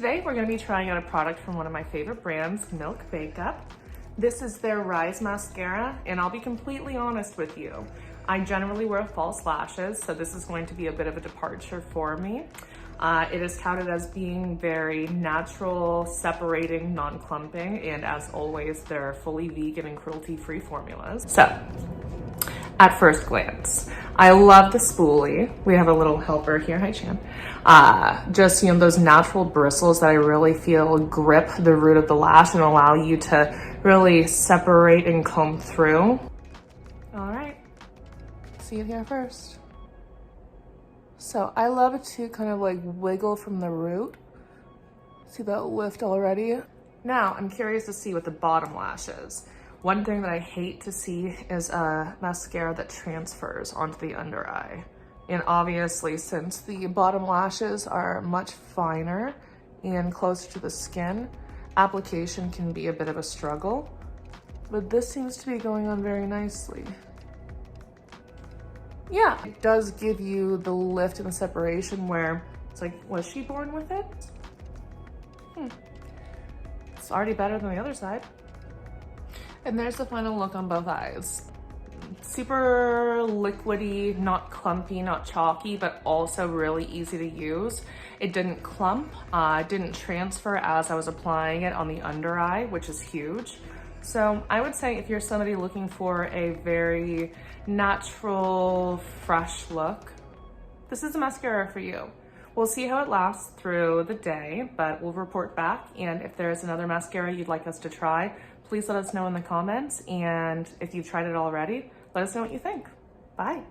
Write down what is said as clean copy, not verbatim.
today we're going to be trying out a product from one of my favorite brands, Milk Makeup. This is their Rise Mascara, and I'll be completely honest with you. I generally wear false lashes, so this is going to be a bit of a departure for me. It is touted as being very natural, separating, non-clumping, and as always, they're fully vegan and cruelty-free formulas. So, at first glance, I love the spoolie. We have a little helper here, hi Chan. Just, those natural bristles that I really feel grip the root of the lash and allow you to really separate and comb through. All right, see it here first. So I love it to kind of like wiggle from the root. See that lift already? Now I'm curious to see what the bottom lash is. One thing that I hate to see is a mascara that transfers onto the under eye. And obviously, since the bottom lashes are much finer and closer to the skin, application can be a bit of a struggle. But this seems to be going on very nicely. Yeah, it does give you the lift and the separation where it's like, was she born with it? It's already better than the other side. And there's the final look on both eyes. Super liquidy, not clumpy, not chalky, but also really easy to use. It didn't clump, it didn't transfer as I was applying it on the under eye, which is huge. So I would say if you're somebody looking for a very natural, fresh look, this is a mascara for you. We'll see how it lasts through the day, but we'll report back. And if there's another mascara you'd like us to try, please let us know in the comments. And if you've tried it already, let us know what you think. Bye.